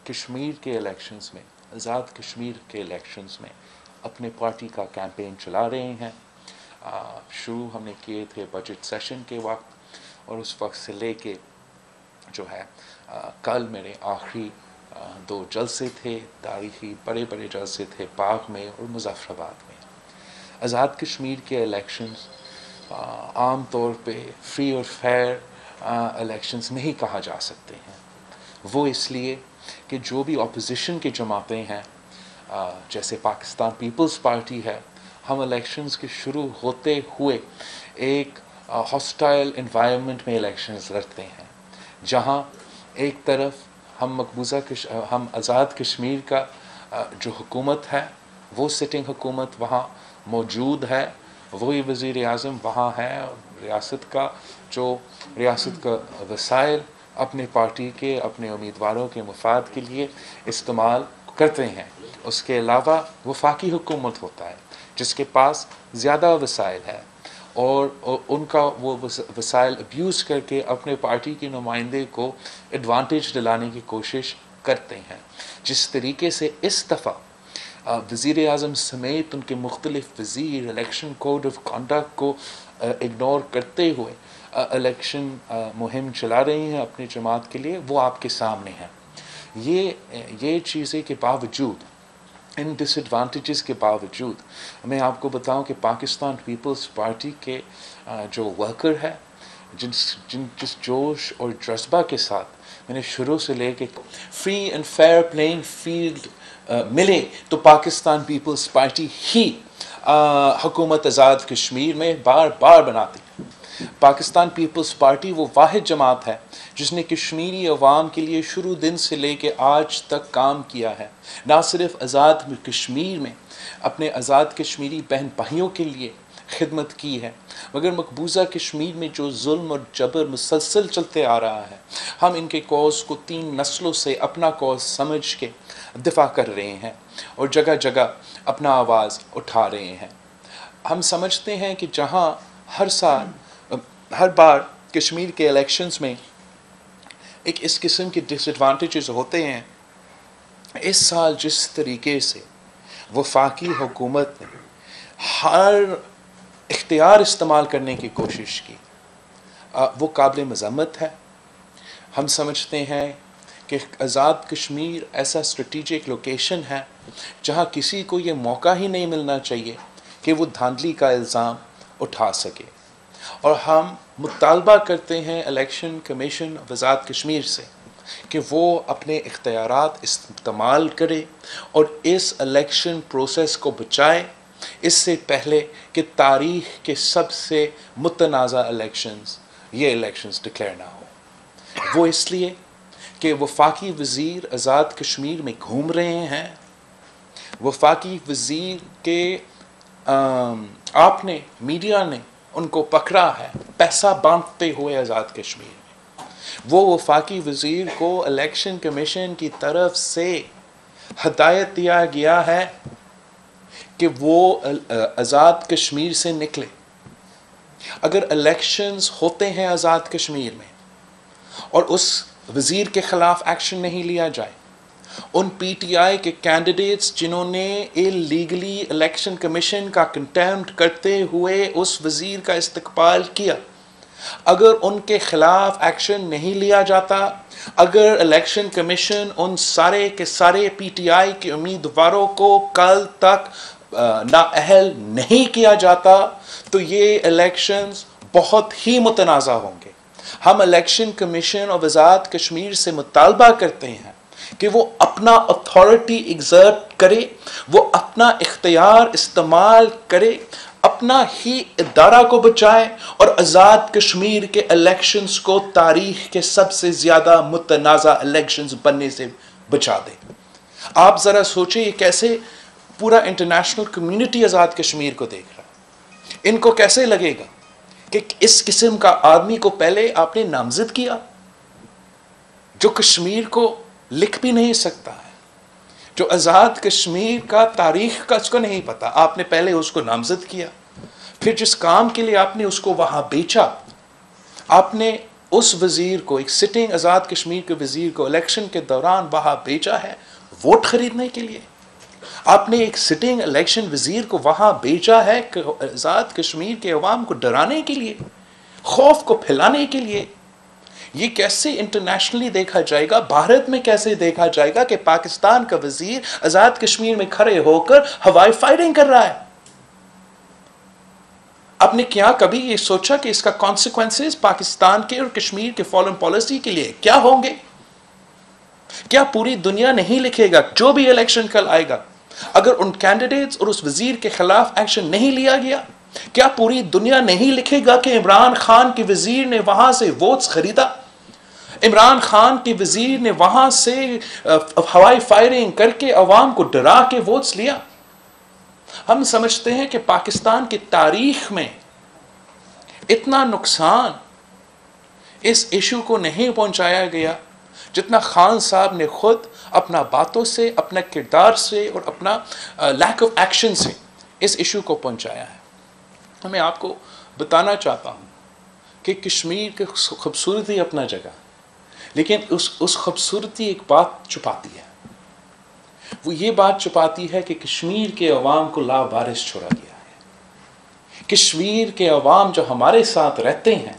کشمیر کے الیکشنز میں، آزاد کشمیر کے الیکشنز میں اپنے پارٹی کا کیمپین چلا رہے ہیں. شروع ہم نے کیے تھے بجٹ سیشن کے وقت، اور اس وقت سے لے کے جو ہے کل میرے آخری 2 جلسے تھے، تاریخی بڑے بڑے جلسے تھے باغ میں اور مظفر آباد میں. آزاد کشمیر کے الیکشنز عام طور پہ فری اور فیئر الیکشنز نہیں کہا جا سکتے ہیں. وہ اس لیے کہ جو بھی اپوزیشن کی جماعتیں ہیں، جیسے پاکستان پیپلز پارٹی ہے، ہم الیکشنز کے شروع ہوتے ہوئے ایک ہاسٹائل انوائرمنٹ میں الیکشنز لڑتے ہیں، جہاں ایک طرف ہم آزاد کشمیر کا جو حکومت ہے، وہ سٹنگ حکومت وہاں موجود ہے، وہی وزیر اعظم وہاں ہے، ریاست کا وسائل اپنے پارٹی کے، اپنے امیدواروں کے مفاد کے لیے استعمال کرتے ہیں. اس کے علاوہ وفاقی حکومت ہوتا ہے جس کے پاس زیادہ وسائل ہے، اور ان کا وہ وسائل ابیوز کر کے اپنے پارٹی کے نمائندے کو ایڈوانٹیج دلانے کی کوشش کرتے ہیں. جس طریقے سے اس دفعہ وزیر اعظم سمیت ان کے مختلف وزیر الیکشن کوڈ آف کنڈکٹ کو اگنور کرتے ہوئے الیکشن مہم چلا رہی ہیں اپنی جماعت کے لیے، وہ آپ کے سامنے ہیں. یہ چیزیں کے باوجود، ان ڈس ایڈوانٹیجز کے باوجود، میں آپ کو بتاؤں کہ پاکستان پیپلز پارٹی کے جو ورکر ہے، جس جوش اور جذبہ کے ساتھ میں نے شروع سے لے کے free and fair playing field ملے تو پاکستان پیپلز پارٹی ہی حکومت آزاد کشمیر میں بار بار بناتی. پاکستان پیپلز پارٹی وہ واحد جماعت ہے جس نے کشمیری عوام کے لیے شروع دن سے لے کے آج تک کام کیا ہے. نہ صرف آزاد کشمیر میں اپنے آزاد کشمیری بہن بھائیوں کے لیے خدمت کی ہے، مگر مقبوضہ کشمیر میں جو ظلم اور جبر مسلسل چلتے آ رہا ہے، ہم ان کے کوز کو 3 نسلوں سے اپنا کوز سمجھ کے دفاع کر رہے ہیں اور جگہ جگہ اپنا آواز اٹھا رہے ہیں. ہم سمجھتے ہیں کہ جہاں ہر بار کشمیر کے الیکشنز میں اس قسم کے ڈس ایڈوانٹیجز ہوتے ہیں، اس سال جس طریقے سے وفاقی حکومت نے ہر اختیار استعمال کرنے کی کوشش کی، وہ قابل مذمت ہے. ہم سمجھتے ہیں کہ آزاد کشمیر ایسا اسٹریٹجک لوکیشن ہے جہاں کسی کو یہ موقع ہی نہیں ملنا چاہیے کہ وہ دھاندلی کا الزام اٹھا سکے. اور ہم مطالبہ کرتے ہیں election commission of Azad Kashmir سے کہ وہ اپنے اختیارات استعمال کرے اور اس الیکشن پروسیس کو بچائے، اس سے پہلے کہ تاریخ کے سب سے متنازع یہ الیکشنز ڈکلیئر نہ ہو. وہ اس لیے کہ وفاقی وزیر آزاد کشمیر میں گھوم رہے ہیں. وفاقی وزیر کے آپ نے، میڈیا نے ان کو پکڑا ہے پیسہ بانٹتے ہوئے آزاد کشمیر میں. وہ وفاقی وزیر کو الیکشن کمیشن کی طرف سے ہدایت دیا گیا ہے کہ وہ آزاد کشمیر سے نکلے. اگر الیکشنز ہوتے ہیں آزاد کشمیر میں اور اس وزیر کے خلاف ایکشن نہیں لیا جائے، ان پی ٹی آئی کے کینڈیڈیٹس جنہوں نے اللیگلی الیکشن کمیشن کا کنٹیمپٹ کرتے ہوئے اس وزیر کا استقبال کیا، اگر ان کے خلاف ایکشن نہیں لیا جاتا، اگر الیکشن کمیشن ان سارے کے سارے پی ٹی آئی کے امیدواروں کو کل تک نااہل نہیں کیا جاتا، تو یہ الیکشنز بہت ہی متنازع ہوں گے. ہم election commission of Azad Kashmir سے مطالبہ کرتے ہیں کہ وہ اپنا اتھارٹی ایگزرٹ کرے، وہ اپنا اختیار استعمال کرے، اپنا ہی ادارہ کو بچائے اور آزاد کشمیر کے الیکشنز کو تاریخ کے سب سے زیادہ متنازع الیکشنز بننے سے بچا دے. آپ ذرا سوچیں یہ کیسے پورا انٹرنیشنل کمیونٹی آزاد کشمیر کو دیکھ رہا ہے. ان کو کیسے لگے گا کہ اس قسم کا آدمی کو پہلے آپ نے نامزد کیا جو کشمیر کو لکھ بھی نہیں سکتا ہے، جو آزاد کشمیر کا تاریخ کا اس کو نہیں پتا، آپ نے پہلے اس کو نامزد کیا، پھر جس کام کے لیے آپ نے اس کو وہاں بیچا، آپ نے اس وزیر کو, ایک سٹنگ آزاد کشمیر کے وزیر کو الیکشن کے دوران وہاں بھیجا ہے ووٹ خریدنے کے لیے. آپ نے ایک سٹنگ الیکشن وزیر کو وہاں بھیجا ہے کہ آزاد کشمیر کے عوام کو ڈرانے کے لیے, خوف کو پھیلانے کے لیے. یہ کیسے انٹرنیشنلی دیکھا جائے گا, بھارت میں کیسے دیکھا جائے گا کہ پاکستان کا وزیر آزاد کشمیر میں کھڑے ہو کر ہوائی فائرنگ کر رہا ہے؟ آپ نے کیا کبھی یہ سوچا کہ اس کا کانسیکوینسز پاکستان کے اور کشمیر کے فارن پالیسی کے لیے کیا ہوں گے؟ کیا پوری دنیا نہیں لکھے گا جو بھی الیکشن کل آئے گا, اگر ان کینڈیڈیٹس اور اس وزیر کے خلاف ایکشن نہیں لیا گیا, کیا پوری دنیا نہیں لکھے گا کہ عمران خان کے وزیر نے وہاں سے ووٹس خریدا, عمران خان کے وزیر نے وہاں سے ہوائی فائرنگ کر کے عوام کو ڈرا کے ووٹس لیا؟ ہم سمجھتے ہیں کہ پاکستان کی تاریخ میں اتنا نقصان اس ایشو کو نہیں پہنچایا گیا جتنا خان صاحب نے خود اپنا باتوں سے, اپنا کردار سے اور اپنا لیک آف ایکشن سے اس ایشو کو پہنچایا ہے. میں آپ کو بتانا چاہتا ہوں کہ کشمیر کی خوبصورتی اپنا جگہ, لیکن اس خوبصورتی ایک بات چھپاتی ہے. وہ یہ بات چھپاتی ہے کہ کشمیر کے عوام کو لاوارث چھوڑا گیا ہے. کشمیر کے عوام جو ہمارے ساتھ رہتے ہیں,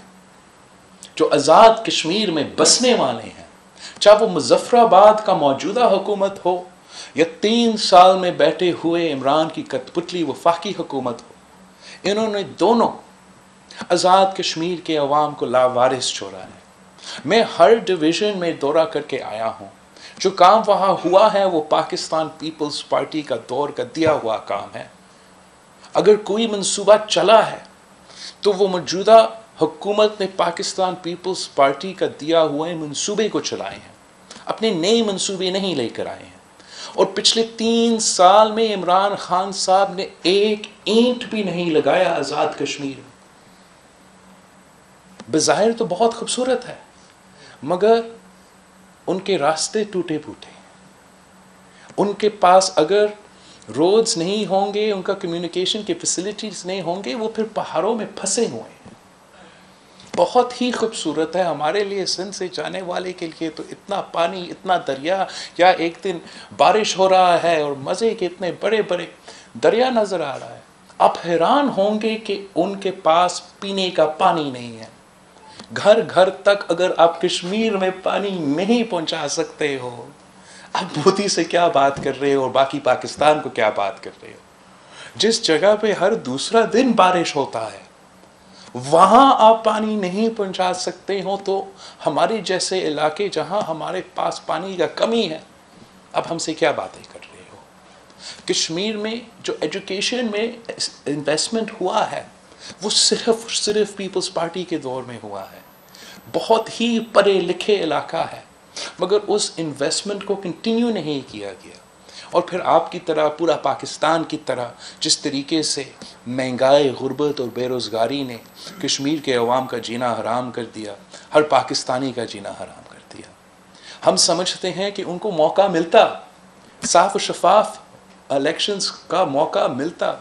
جو آزاد کشمیر میں بسنے والے ہیں, چاہے وہ مظفر آباد کا موجودہ حکومت ہو یا 3 سال میں بیٹھے ہوئے عمران کی کٹپتلی وفاقی حکومت ہو, انہوں نے دونوں آزاد کشمیر کے عوام کو لاوارث چھوڑا ہے. میں ہر ڈویژن میں دورہ کر کے آیا ہوں. جو کام وہاں ہوا ہے وہ پاکستان پیپلز پارٹی کا دور کا دیا ہوا کام ہے. اگر کوئی منصوبہ چلا ہے تو وہ موجودہ حکومت نے پاکستان پیپلز پارٹی کا دیا ہوئے منصوبے کو چلائے ہیں, اپنے نئے منصوبے نہیں لے کر آئے ہیں. اور پچھلے 3 سال میں عمران خان صاحب نے ایک اینٹ بھی نہیں لگایا آزاد کشمیر میں. بظاہر تو بہت خوبصورت ہے, مگر ان کے راستے ٹوٹے پھوٹے. ان کے پاس اگر روڈز نہیں ہوں گے, ان کا کمیونیکیشن کے فیسلٹیز نہیں ہوں گے, وہ پھر پہاڑوں میں پھنسے ہوئے ہیں. بہت ہی خوبصورت ہے ہمارے لیے, سندھ سے جانے والے کے لیے تو اتنا پانی, اتنا دریا, یا ایک دن بارش ہو رہا ہے اور مزے کے اتنے بڑے بڑے دریا نظر آ رہا ہے. آپ حیران ہوں گے کہ ان کے پاس پینے کا پانی نہیں ہے. گھر گھر تک اگر آپ کشمیر میں پانی نہیں پہنچا سکتے ہو, آپ مودی سے کیا بات کر رہے ہو اور باقی پاکستان کو کیا بات کر رہے ہو؟ جس جگہ پہ ہر دوسرا دن بارش ہوتا ہے وہاں آپ پانی نہیں پہنچا سکتے ہو, تو ہمارے جیسے علاقے جہاں ہمارے پاس پانی کا کمی ہے, اب ہم سے کیا باتیں کر رہے ہو؟ کشمیر میں جو ایجوکیشن میں انویسٹمنٹ ہوا ہے وہ صرف پیپلز پارٹی کے دور میں ہوا ہے. بہت ہی پڑھے لکھے علاقہ ہے, مگر اس انویسٹمنٹ کو کنٹینیو نہیں کیا گیا. اور پھر آپ کی طرح, پورا پاکستان کی طرح, جس طریقے سے مہنگائی, غربت اور بے روزگاری نے کشمیر کے عوام کا جینا حرام کر دیا, ہر پاکستانی کا جینا حرام کر دیا. ہم سمجھتے ہیں کہ ان کو موقع ملتا, صاف و شفاف الیکشنز کا موقع ملتا,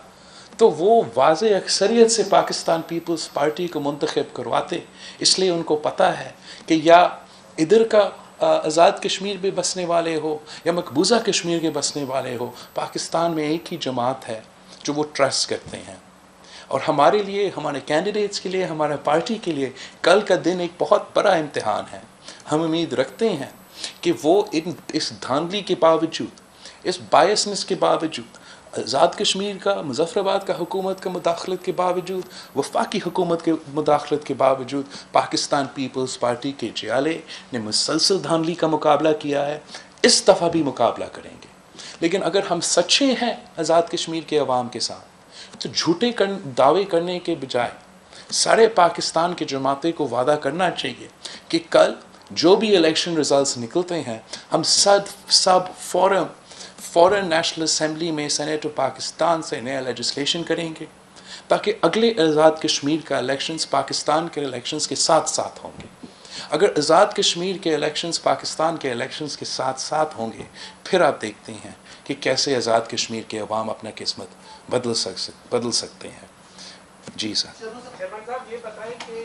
تو وہ واضح اکثریت سے پاکستان پیپلز پارٹی کو منتخب کرواتے. اس لیے ان کو پتہ ہے کہ یا ادھر کا آزاد کشمیر میں بسنے والے ہو یا مقبوضہ کشمیر کے بسنے والے ہو, پاکستان میں ایک ہی جماعت ہے جو وہ ٹرسٹ کرتے ہیں. اور ہمارے لیے, ہمارے کینڈیڈیٹس کے لیے, ہمارے پارٹی کے لیے کل کا دن ایک بہت بڑا امتحان ہے. ہم امید رکھتے ہیں کہ وہ اس دھاندلی کے باوجود, اس بائسنس کے باوجود, آزاد کشمیر کا, مظفر آباد کا حکومت کا مداخلت کے باوجود, وفاقی حکومت کے مداخلت کے باوجود, پاکستان پیپلز پارٹی کے جیالے نے مسلسل دھاندلی کا مقابلہ کیا ہے. اس دفعہ بھی مقابلہ کریں گے. لیکن اگر ہم سچے ہیں آزاد کشمیر کے عوام کے ساتھ, تو جھوٹے دعوے کرنے کے بجائے سارے پاکستان کے جماعتیں کو وعدہ کرنا چاہیے کہ کل جو بھی الیکشن ریزلٹس نکلتے ہیں, ہم سب فورن نیشنل اسمبلی میں سینیٹ آف پاکستان سے نیا لیجسلیشن کریں گے, تاکہ اگلے آزاد کشمیر کا الیکشنز پاکستان کے الیکشنز کے ساتھ ساتھ ہوں گے. اگر آزاد کشمیر کے الیکشنز پاکستان کے الیکشنز کے ساتھ ساتھ ہوں گے, پھر آپ دیکھتے ہیں کہ کیسے آزاد کشمیر کے عوام اپنا قسمت بدل سکتے ہیں. جی سر. صاحب یہ بتائیں کہ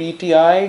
PTI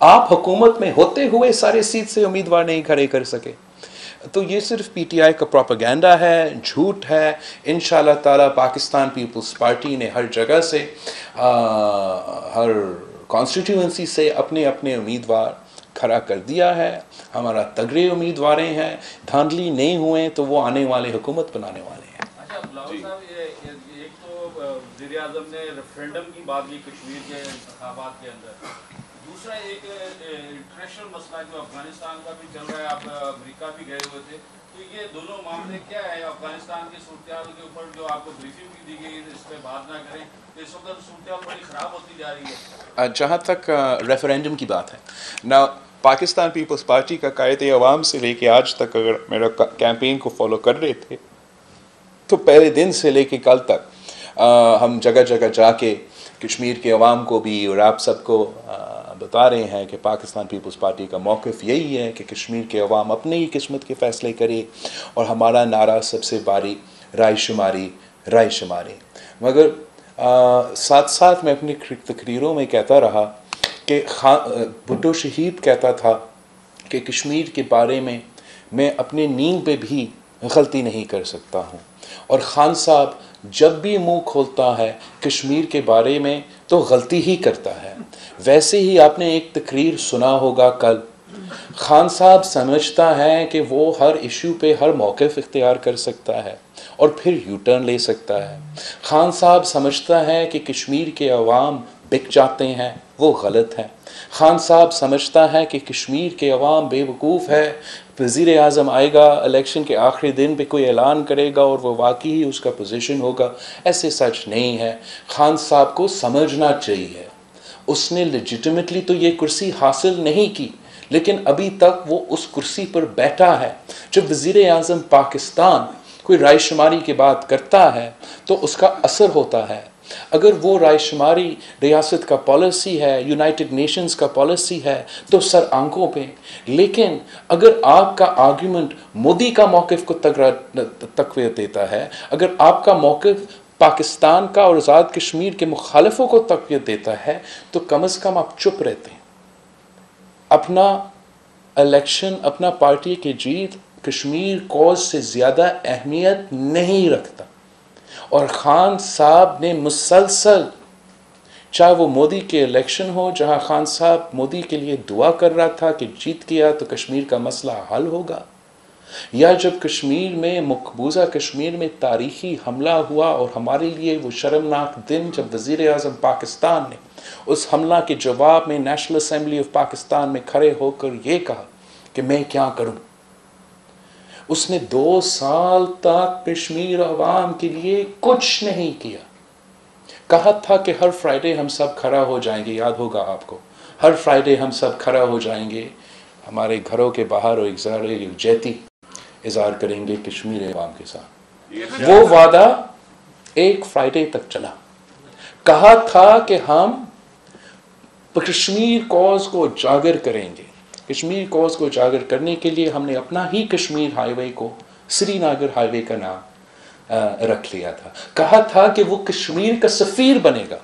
آپ حکومت میں ہوتے ہوئے سارے سیٹ سے امیدوار نہیں کھڑے کر سکے. تو یہ صرف پی ٹی آئی کا پروپیگنڈا ہے, جھوٹ ہے. انشاءاللہ تعالیٰ پاکستان پیپلز پارٹی نے ہر جگہ سے ہر کانسٹیٹیوئنسی سے اپنے اپنے امیدوار کھڑا کر دیا ہے. ہمارا تگڑے امیدواریں ہیں, دھاندلی نہیں ہوئے تو وہ آنے والے حکومت بنانے والے ہیں. اچھا بلاول صاحب, ایک تو وزیر اعظم نے ریفرینڈم کی بات کی کشمیر کے انتخابات کے اندر, دوسرا ایک انٹرنیشنل مسئلہ جو افغانستان کا بھی چل رہا ہے, آپ امریکہ بھی گئے ہوئے تھے, تو یہ دونوں معاملے کیا ہے افغانستان کی صورتحال کے اوپر جو آپ کو بریفنگ بھی دی گئی, اس پہ بات نہ کریں, اس وقت صورتحال بڑی خراب ہوتی جا رہی ہے. جہاں تک ریفرینڈم کی بات ہے نا, پاکستان پیپلز پارٹی کا قائد عوام سے لے کے آج تک اگر میرا کیمپین کو فالو کر رہے تھے تو پہلے دن سے لے کے کل تک ہم جگہ جگہ جا کے کشمیر کے عوام کو بھی اور آپ سب کو بتا رہے ہیں کہ پاکستان پیپلز پارٹی کا موقف یہی ہے کہ کشمیر کے عوام اپنے ہی قسمت کے فیصلے کرے, اور ہمارا نعرہ سب سے باری رائے شماری, رائے شماری. مگر ساتھ ساتھ میں اپنی تقریروں میں کہتا رہا کہ بھٹو شہید کہتا تھا کہ کشمیر کے بارے میں اپنے نیند پہ بھی غلطی نہیں کر سکتا ہوں, اور خان صاحب جب بھی منہ کھولتا ہے کشمیر کے بارے میں تو غلطی ہی کرتا ہے. ویسے ہی آپ نے ایک تقریر سنا ہوگا کل, خان صاحب سمجھتا ہے کہ وہ ہر ایشو پہ ہر موقف اختیار کر سکتا ہے اور پھر یو ٹرن لے سکتا ہے. خان صاحب سمجھتا ہے کہ کشمیر کے عوام بک جاتے ہیں, وہ غلط ہے. خان صاحب سمجھتا ہے کہ کشمیر کے عوام بے وقوف ہے, وزیر اعظم آئے گا الیکشن کے آخری دن پہ کوئی اعلان کرے گا اور وہ واقعی ہی اس کا پوزیشن ہوگا. ایسے سچ نہیں ہے. خان صاحب کو سمجھنا چاہیے, اس نے لیجٹیمیٹلی تو یہ کرسی حاصل نہیں کی, لیکن ابھی تک وہ اس کرسی پر بیٹھا ہے. جب وزیر اعظم پاکستان کوئی رائے شماری کی بات کرتا ہے تو اس کا اثر ہوتا ہے. اگر وہ رائے شماری ریاست کا پالیسی ہے, یونائٹڈ نیشنز کا پالیسی ہے, تو سر آنکھوں پہ. لیکن اگر آپ کا آرگیومنٹ مودی کا موقف کو تقویت دیتا ہے, اگر آپ کا موقف پاکستان کا اور آزاد کشمیر کے مخالفوں کو تقویت دیتا ہے, تو کم از کم آپ چپ رہتے ہیں. اپنا الیکشن, اپنا پارٹی کی جیت کشمیر کوز سے زیادہ اہمیت نہیں رکھتا. اور خان صاحب نے مسلسل, چاہے وہ مودی کے الیکشن ہو جہاں خان صاحب مودی کے لیے دعا کر رہا تھا کہ جیت گیا تو کشمیر کا مسئلہ حل ہوگا, یا جب کشمیر میں مقبوضہ کشمیر میں تاریخی حملہ ہوا اور ہمارے لیے وہ شرمناک دن جب وزیر اعظم پاکستان نے اس حملہ کے جواب میں نیشنل اسمبلی آف پاکستان میں کھڑے ہو کر یہ کہا کہ میں کیا کروں. اس نے 2 سال تک کشمیر عوام کے لیے کچھ نہیں کیا. کہا تھا کہ ہر فرائیڈے ہم سب کھڑا ہو جائیں گے, یاد ہوگا آپ کو, ہر فرائیڈے ہم سب کھڑا ہو جائیں گے ہمارے گھروں کے باہر اور یکجہتی اظہار کریں گے کشمیر عوام کے ساتھ. وہ وعدہ ایک فرائیڈے تک چلا. کہا تھا کہ ہم کشمیر کوز کو اجاگر کریں گے. کشمیر کوز کو اجاگر کرنے کے لیے ہم نے اپنا ہی کشمیر ہائی وے کو سری نگر ہائی وے کا نام رکھ لیا تھا. کہا تھا کہ وہ کشمیر کا سفیر بنے گا,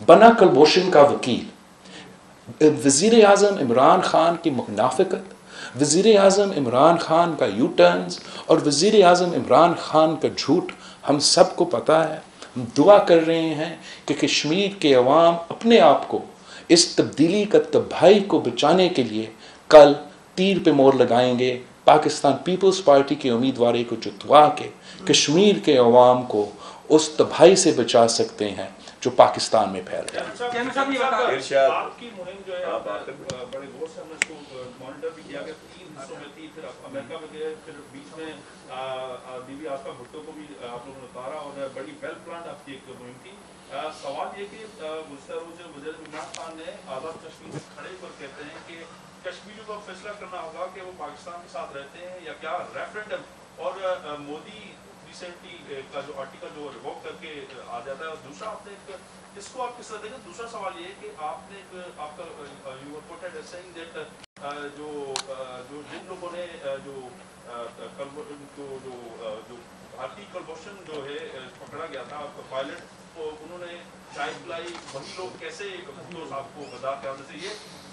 بنا کلبھوشن کا وکیل. وزیر اعظم عمران خان کی منافقت, وزیر اعظم عمران خان کا یو ٹرنز اور وزیر اعظم عمران خان کا جھوٹ ہم سب کو پتہ ہے. ہم دعا کر رہے ہیں کہ کشمیر کے عوام اپنے آپ کو اس تبدیلی کا تباہی کو بچانے کے لیے کل تیر پہ مور لگائیں گے, پاکستان پیپلز پارٹی کے امیدواری کو جتوا کے کشمیر کے عوام کو اس تباہی سے بچا سکتے ہیں جو پاکستان میں پھیل رہا ہے. آپ کی مہم جو ہے بڑے غور سے ہم نے اس کو مانیٹر بھی کیا کہ 3 حصوں میں تھی, پھر امریکہ میں گئے, پھر بیچ میں بی بی آصفہ بھٹو کو بھی آپ لوگوں نے اتارا اور بڑی ویل پلانڈ آپ کی ایک مہم تھی. سوال یہ کہ گزشتہ روز وزیر عمران خان نے آزاد کشمیر میں کھڑے پر کہتے ہیں کہ کشمیریوں کو فیصلہ کرنا ہوگا کہ وہ پاکستان کے ساتھ رہتے ہیں یا کیا ریفرینڈم, اور مودی ریسنٹلی کا جو آرٹیکل جو ریووک کر کے آ جاتا ہے. اور دوسرا آپ نے اس کو آپ کس طرح دیکھیں. دوسرا سوال یہ ہے کہ آپ نے آپ کا you were quoted as saying that جو جن لوگوں نے جو بھارتی کلبھوشن جو ہے پکڑا گیا تھا پائلٹ, تو انہوں نے چائے پلائی, وہی لوگ کیسے بھٹو صاحب کو غدار قیادت سے, یہ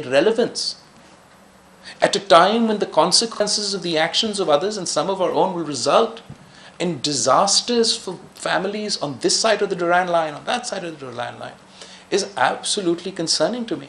irrelevance at a time when the consequences of the actions of others and some of our own will result in disasters for families on this side of the Durand line, on that side of the Durand line, is absolutely concerning to me.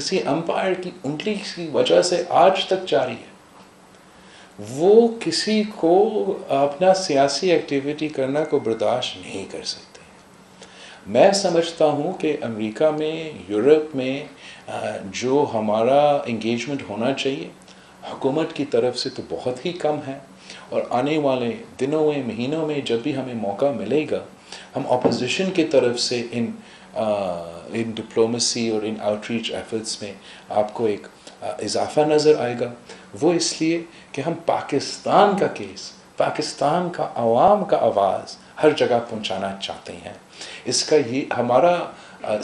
کسی umpire کی انگلی کی وجہ سے آج تک جاری ہے. وہ کسی کو اپنا سیاسی ایکٹیویٹی کرنا کو برداشت نہیں کر سکتے. میں سمجھتا ہوں کہ امریکہ میں، یورپ میں جو ہمارا انگیجمنٹ ہونا چاہیے حکومت کی طرف سے تو بہت ہی کم ہے، اور آنے والے دنوں میں، مہینوں میں جب بھی ہمیں موقع ملے گا ہم اپوزیشن کی طرف سے ان ڈپلومیسی اور ان آؤٹ ریچ ایفرٹس میں آپ کو ایک اضافہ نظر آئے گا. وہ اس لیے کہ ہم پاکستان کا کیس، پاکستان کا عوام کا آواز ہر جگہ پہنچانا چاہتے ہیں. اس کا یہ ہمارا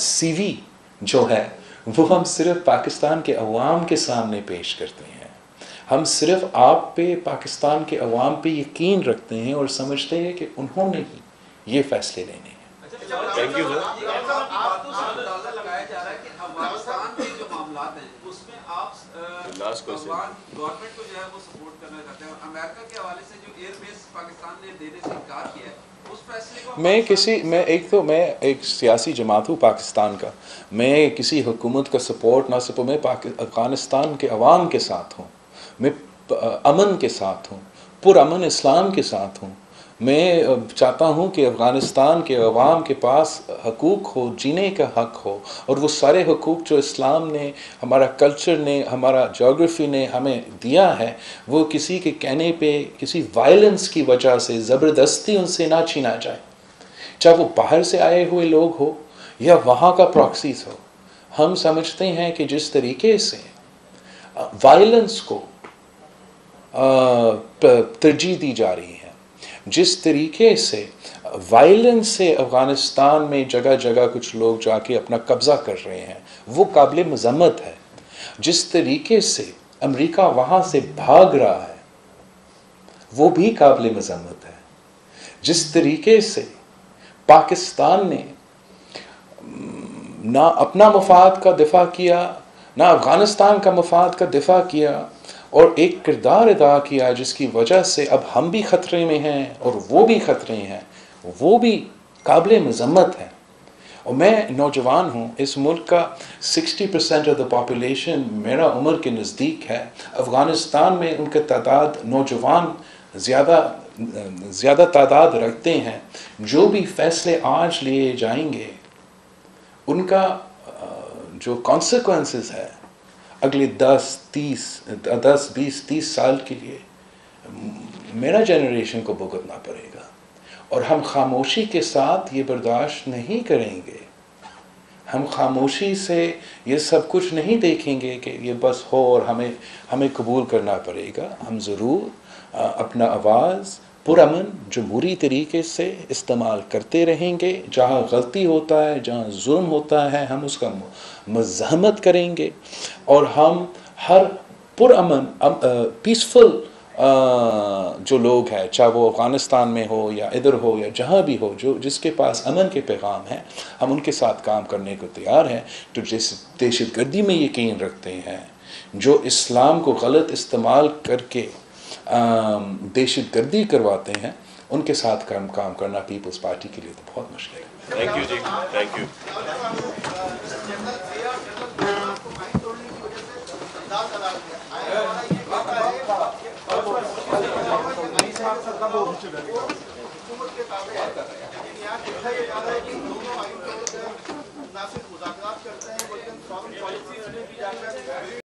سی وی جو ہے وہ ہم صرف پاکستان کے عوام کے سامنے پیش کرتے ہیں. ہم صرف آپ پہ، پاکستان کے عوام پہ یقین رکھتے ہیں اور سمجھتے ہیں کہ انہوں نے ہی یہ فیصلے لینے ہیں. Thank you sir. اندازہ لگایا جا رہا ہے کہ افغانستان کے جو معاملات ہیں اس میں آپ افغان گورنمنٹ کو جو ہے وہ سپورٹ کرنا چاہتے ہیں، اور امریکہ کے حوالے سے جو ایئر بیس پاکستان نے دینے سے انکار کیا ہے اس فیصلے کو میں ایک سیاسی جماعت ہوں پاکستان کا. میں کسی حکومت کا سپورٹ نہ صرف میں افغانستان کے عوام کے ساتھ ہوں، میں امن کے ساتھ ہوں، پرامن اسلام کے ساتھ ہوں. میں چاہتا ہوں کہ افغانستان کے عوام کے پاس حقوق ہو، جینے کا حق ہو، اور وہ سارے حقوق جو اسلام نے، ہمارا کلچر نے، ہمارا جغرافی نے ہمیں دیا ہے وہ کسی کے کہنے پہ، کسی وائلنس کی وجہ سے زبردستی ان سے نہ چھینا جائے، چاہے وہ باہر سے آئے ہوئے لوگ ہو یا وہاں کا پراکسیز ہو. ہم سمجھتے ہیں کہ جس طریقے سے وائلنس کو ترجیح دی جا رہی ہے، جس طریقے سے وائلنس سے افغانستان میں جگہ جگہ کچھ لوگ جا کے اپنا قبضہ کر رہے ہیں، وہ قابل مذمت ہے. جس طریقے سے امریکہ وہاں سے بھاگ رہا ہے وہ بھی قابل مذمت ہے. جس طریقے سے پاکستان نے نہ اپنا مفاد کا دفاع کیا، نہ افغانستان کا مفاد کا دفاع کیا، اور ایک کردار ادا کیا جس کی وجہ سے اب ہم بھی خطرے میں ہیں اور وہ بھی خطرے ہیں، وہ بھی قابل مذمت ہے. اور میں نوجوان ہوں، اس ملک کا 60% آف دا پاپولیشن میرا عمر کے نزدیک ہے. افغانستان میں ان کا تعداد، نوجوان زیادہ تعداد رکھتے ہیں. جو بھی فیصلے آج لیے جائیں گے ان کا جو کانسیکوینسز ہے اگلے 10-20-30 سال کے لیے میرا جنریشن کو بھگتنا پڑے گا، اور ہم خاموشی کے ساتھ یہ برداشت نہیں کریں گے. ہم خاموشی سے یہ سب کچھ نہیں دیکھیں گے کہ یہ بس ہو اور ہمیں قبول کرنا پڑے گا. ہم ضرور اپنا آواز پرامن جمہوری طریقے سے استعمال کرتے رہیں گے. جہاں غلطی ہوتا ہے، جہاں ظلم ہوتا ہے، ہم اس کا مزاحمت کریں گے، اور ہم ہر پرامن پیسفل جو لوگ ہیں، چاہے وہ افغانستان میں ہو یا ادھر ہو یا جہاں بھی ہو، جس کے پاس امن کے پیغام ہیں، ہم ان کے ساتھ کام کرنے کو تیار ہیں. تو جس دہشت گردی میں یقین رکھتے ہیں، جو اسلام کو غلط استعمال کر کے دہشت گردی کرواتے ہیں، ان کے ساتھ کام کرنا پیپلز پارٹی کے لیے تو بہت مشکل ہے. تھینک یو جی، تھینک یو. حکومت کے تابع ہے، لیکن یہاں دیکھا یہ جا رہا ہے کہ دونوں آئین نہ صرف مذاکرات کرتے ہیں بلکہ فارن پالیسی میں بھی جا کر